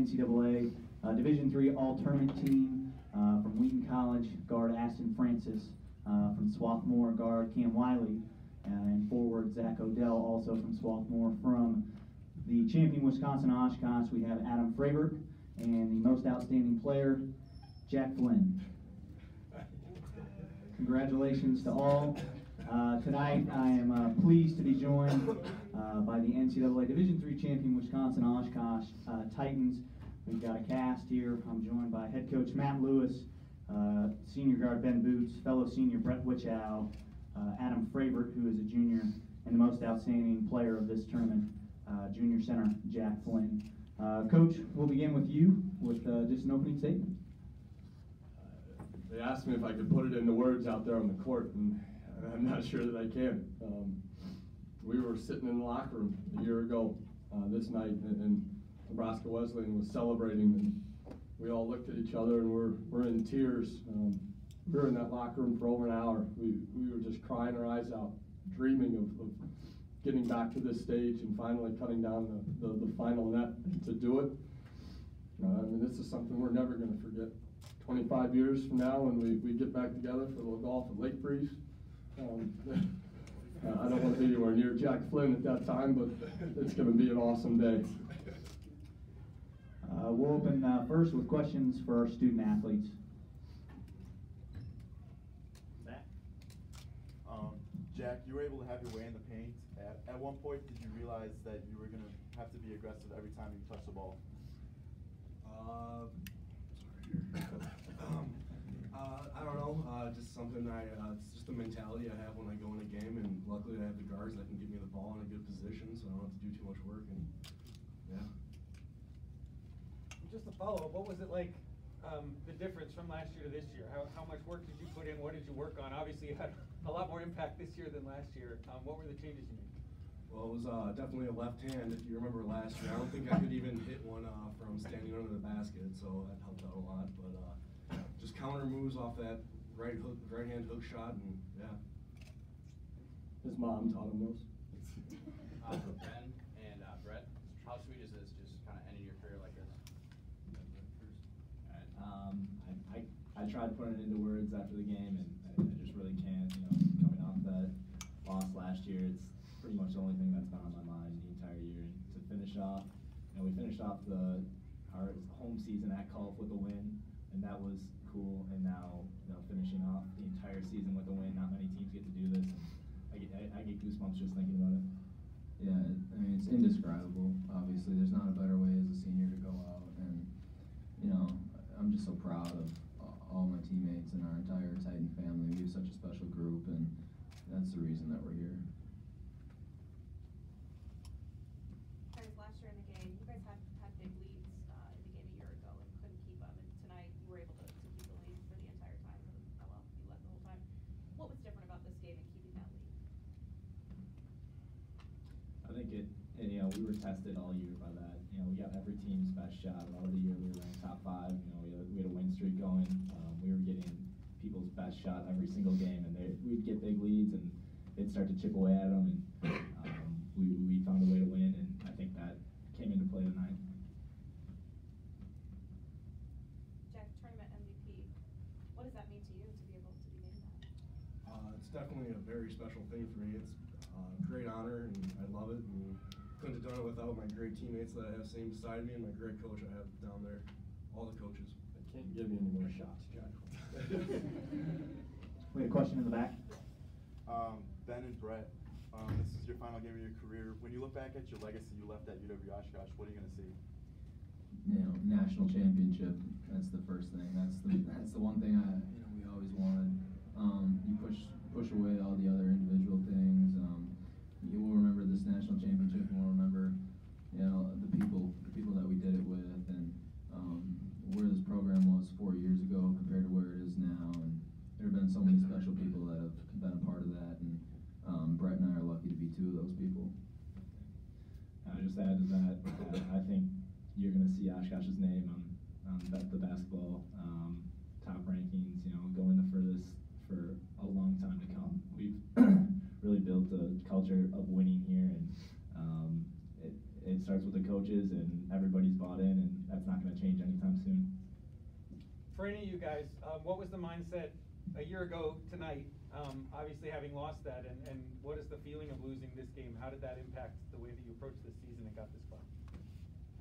NCAA Division III All-Tournament team from Wheaton College, guard Aston Francis, from Swarthmore, guard Cam Wiley, and forward Zach Odell, also from Swarthmore. From the champion Wisconsin-Oshkosh, we have Adam Fravert, and the most outstanding player, Jack Flynn. Congratulations to all. Tonight I am pleased to be joined by the NCAA Division III champion Wisconsin-Oshkosh Titans. We've got a cast here. I'm joined by head coach Matt Lewis, senior guard Ben Boots, fellow senior Brett Wichow, Adam Fravert, who is a junior, and the most outstanding player of this tournament, junior center Jack Flynn. Coach, we'll begin with you with just an opening statement. They asked me if I could put it into words out there on the court, and I'm not sure that I can. We were sitting in the locker room a year ago this night, and Nebraska Wesleyan was celebrating, and we all looked at each other and we're in tears. We were in that locker room for over an hour. We were just crying our eyes out, dreaming of getting back to this stage and finally cutting down the final net to do it. I mean, this is something we're never going to forget. 25 years from now, when we get back together for a little golf at Lake Breeze, I don't want to be anywhere near Jack Flynn at that time, but it's going to be an awesome day. We'll open first with questions for our student athletes. Zach? Jack, you were able to have your way in the paint. At one point, did you realize that you were going to have to be aggressive every time you touch the ball? I don't know. Just something it's just a mentality I have when I go in a game, and luckily I have the guards that can give me the ball in a good position, so I don't have to do too much work. And yeah. Just a follow-up, what was it like, the difference from last year to this year? How much work did you put in? What did you work on? Obviously, you had a lot more impact this year than last year. What were the changes you made? Well, it was definitely a left hand. If you remember last year, I don't think I could even hit one from standing under the basket, so that helped out a lot. But just counter moves off that right hand hook shot, and yeah. His mom taught him those. For Ben and Brett, how sweet is this, just kind of ending your career like this? I tried putting it into words after the game, and I just really can't. You know, coming off that loss last year, it's pretty much the only thing that's been on my mind the entire year. And to finish off, we finished off our home season at Culp with a win, and that was cool. And now, finishing off the entire season with a win. Not many teams get to do this. And I get goosebumps just thinking about it. Yeah, I mean, it's indescribable. Obviously, there's not a better way as a senior to go out, and I'm just so proud of all my teammates and our entire Titan family. We have such a special group, and that's the reason that we're here. Guys, last year in the game, you guys had big leads in the game a year ago and couldn't keep them, and tonight you were able to keep the lead for the entire time. Well, you led the whole time. What was different about this game and keeping that lead? I think we were tested all year by that. We got every team's best shot. All the year we were ranked top 5. We had a win streak going. We were getting people's best shot every single game, and we'd get big leads, and they'd start to chip away at them, and we found a way to win, and I think that came into play tonight. Jack, tournament MVP, what does that mean to you to be able to be named that? It's definitely a very special thing for me. It's a great honor, and I love it. And couldn't have done it without my great teammates that I have sitting beside me and my great coach I have down there, all the coaches. I can't give you any more shots, Jack. We had a question in the back. Ben and Brett, this is your final game of your career. When you look back at your legacy you left at UW-Oshkosh, what are you going to see? National championship. That's the first thing. That's the one thing we always wanted. You push away all the other individual things. You will remember this national championship, and we'll remember, the people that we did it with, and where this program was 4 years ago compared to where it is now. And there have been so many special people that have been a part of that, and Brett and I are lucky to be 2 of those people. I'll just add to that, I think you're going to see Oshkosh's name on the basketball top rankings, going the furthest for a long time to come. We've really built a culture of winning here, and it starts with the coaches, and everybody's bought in, and that's not going to change anytime soon. For any of you guys, what was the mindset a year ago tonight, obviously having lost that, and what is the feeling of losing this game? How did that impact the way that you approached this season and got this far?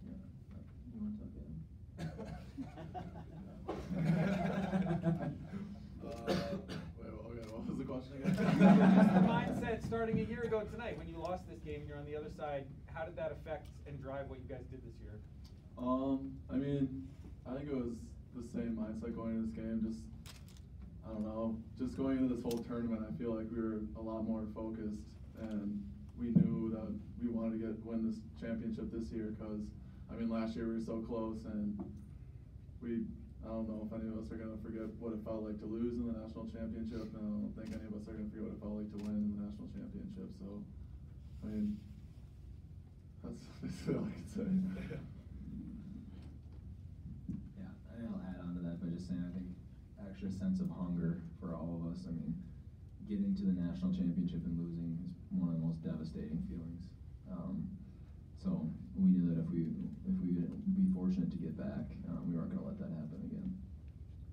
Yeah. You want to talk to him? Okay, what was the question again? Just the mindset starting a year ago tonight when you lost this game and you're on the other side. How did that affect and drive what you guys did this year? I mean, I think it was the same mindset going into this game. Just, I don't know, just going into this whole tournament, I feel like we were a lot more focused, and we knew that we wanted to win this championship this year because, I mean, last year we were so close, and I don't know if any of us are going to forget what it felt like to lose in the national championship, and I don't think any of us are going to forget what it felt like to win in the national championship. So, I mean, that's basically all I can say. Yeah, I think I'll add on to that by just saying I think extra sense of hunger for all of us. I mean, getting to the national championship and losing is one of the most devastating feelings. So we knew that if we would be fortunate to get back, we weren't going to let that happen again.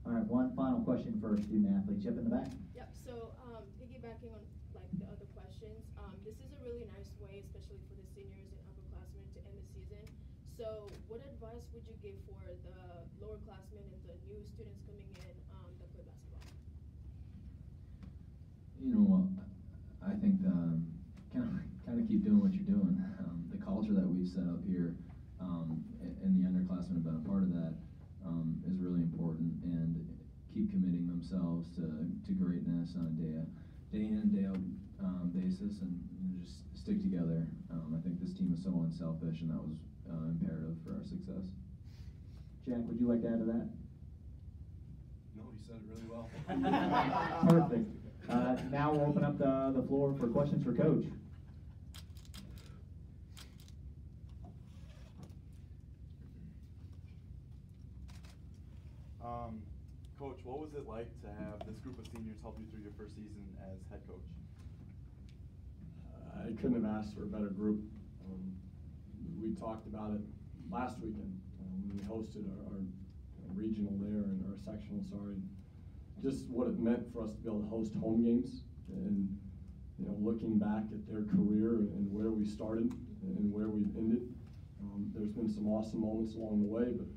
All right, one final question for student athletes. Yep, in the back. Yep. So piggybacking on like the other questions, this is a really nice way, especially for the seniors and upperclassmen, to end the season. So what advice would you give for the lowerclassmen and the new students coming in that play basketball? You know what? I think kind of keep doing what you're doing. The culture that we've set up here, and the underclassmen have been a part of that, is really important. And keep committing themselves to greatness on a day in and day out basis, and just stick together. I think this team is so unselfish, and that was imperative for our success. Jack, would you like to add to that? No, you said it really well. Perfect. Now we'll open up the floor for questions for Coach. Coach, what was it like to have this group of seniors help you through your first season as head coach? I couldn't have asked for a better group. We talked about it last weekend when we hosted our regional there, and our sectional, sorry. Just what it meant for us to be able to host home games, and looking back at their career and where we started and where we've ended. There's been some awesome moments along the way, but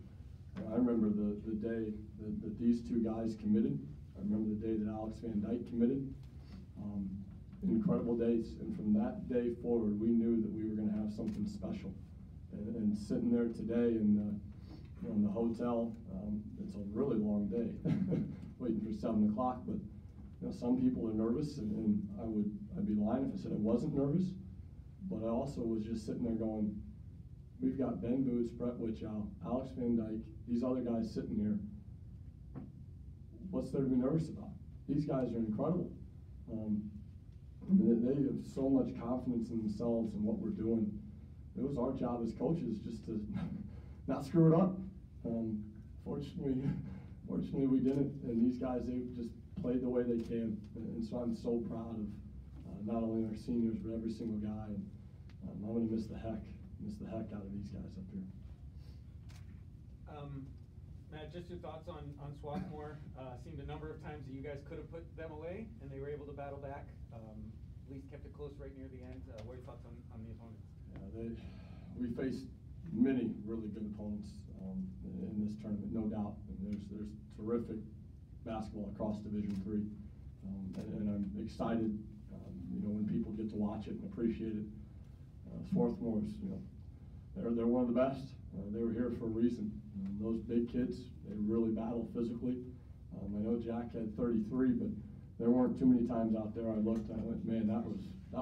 I remember the day that these two guys committed. I remember the day that Alex Van Dyke committed. Incredible days, and from that day forward, we knew that we were going to have something special. And sitting there today in the hotel, it's a really long day, waiting for 7 o'clock. But some people are nervous, and I'd be lying if I said I wasn't nervous. But I also was just sitting there going, we've got Ben Boots, Brett Witchow, Alex Van Dyke, these other guys sitting here. What's there to be nervous about? These guys are incredible. They have so much confidence in themselves and what we're doing. It was our job as coaches just to not screw it up. Fortunately we didn't, and these guys, they just played the way they can. And so I'm so proud of not only our seniors, but every single guy. And I'm going to miss the heck out of these guys up here. Matt, just your thoughts on Swarthmore. Seemed a number of times that you guys could have put them away, and they were able to battle back. At least kept it close right near the end. What are your thoughts on the opponents? Yeah, we faced many really good opponents in this tournament, no doubt. And there's terrific basketball across Division III, and I'm excited. When people get to watch it and appreciate it. Swarthmore's, they're one of the best. They were here for a reason. Those big kids, they really battle physically. I know Jack had 33, but there weren't too many times out there I looked and I went, man, that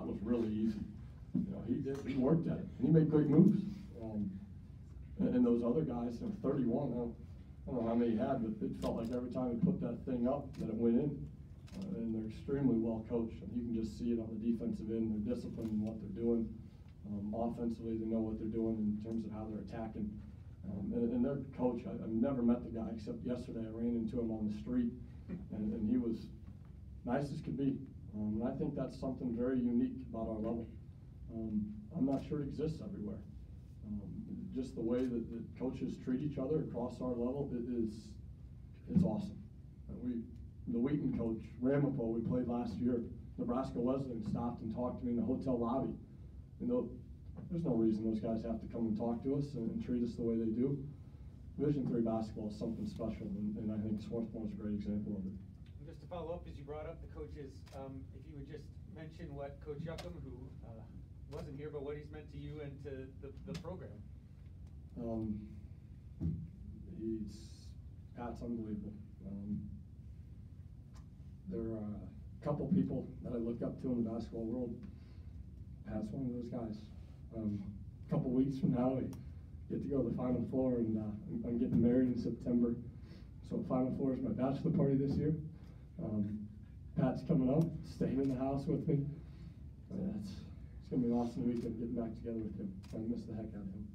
was really easy. He worked at it, and he made great moves. And those other guys, 31, I don't know how many he had, but it felt like every time he put that thing up that it went in. And they're extremely well coached. You can just see it on the defensive end. They're disciplined in what they're doing. Offensively, they know what they're doing in terms of how they're attacking. And their coach, I've never met the guy except yesterday. I ran into him on the street, and he was nice as could be. And I think that's something very unique about our level. I'm not sure it exists everywhere. Just the way that the coaches treat each other across our level, it's awesome. The Wheaton coach, Ramapo, we played last year, Nebraska Wesleyan stopped and talked to me in the hotel lobby. You know, there's no reason those guys have to come and talk to us and treat us the way they do. Division III basketball is something special, and I think Swarthmore is a great example of it. And just to follow up, as you brought up the coaches, if you would just mention what Coach Yuckham, who wasn't here, but what he's meant to you and to the program. Pat's unbelievable. There are a couple people that I look up to in the basketball world. Pat's one of those guys. A couple weeks from now, we get to go to the Final Four, and I'm getting married in September. So Final Four is my bachelor party this year. Pat's coming up, staying in the house with me. It's going to be an awesome weekend getting back together with him. I miss the heck out of him.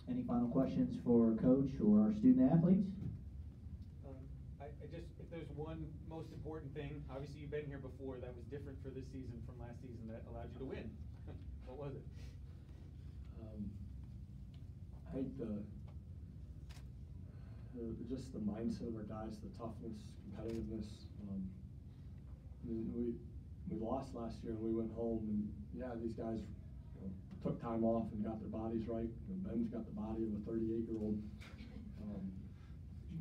Any final questions for Coach or our student athletes? I just, if there's one most important thing, obviously you've been here before, that was different for this season from last season that allowed you to win. What was it? I think just the mindset of our guys, the toughness, competitiveness. We lost last year and we went home, and yeah, these guys took time off and got their bodies right. Ben's got the body of a 38-year-old.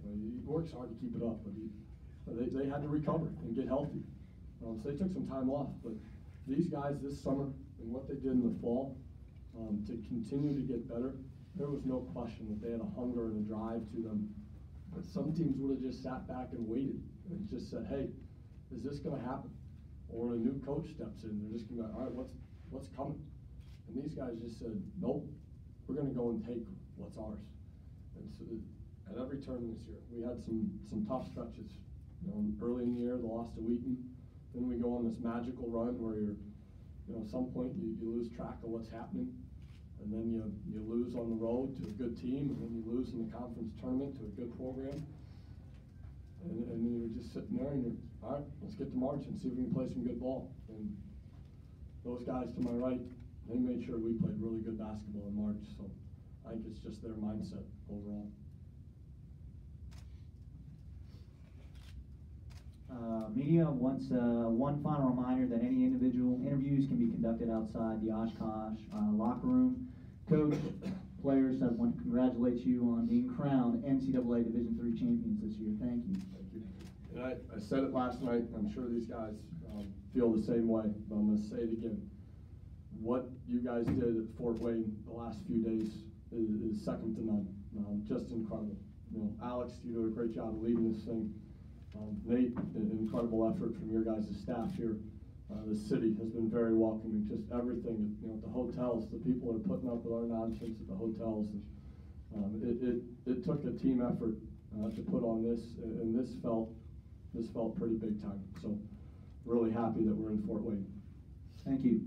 He works hard to keep it up, but they had to recover and get healthy. So they took some time off, but these guys this summer and what they did in the fall to continue to get better, there was no question that they had a hunger and a drive to them. But some teams would have just sat back and waited and just said, hey, is this going to happen? Or a new coach steps in, they're just going to be like, all right, what's coming? And these guys just said, nope, we're going to go and take what's ours. And so at every turn this year, we had some tough stretches. Early in the year, the loss to Wheaton. Then we go on this magical run where at some point you lose track of what's happening. And then you lose on the road to a good team, and then you lose in the conference tournament to a good program. And then you're just sitting there and you're, all right, let's get to March and see if we can play some good ball. And those guys to my right, they made sure we played really good basketball in March. So I think it's just their mindset overall. Media, one final reminder that any individual interviews can be conducted outside the Oshkosh locker room. Coach, players, I want to congratulate you on being crowned NCAA Division III champions this year. Thank you. Thank you. And I said it last night. I'm sure these guys feel the same way, but I'm going to say it again. What you guys did at Fort Wayne the last few days is second to none. Just incredible. Alex, you do a great job of leading this thing. Nate, an incredible effort from your guys' staff here. The city has been very welcoming. Just everything, at the hotels, the people are putting up with our nonsense at the hotels. It took a team effort to put on this, and this felt pretty big time. So, really happy that we're in Fort Wayne. Thank you.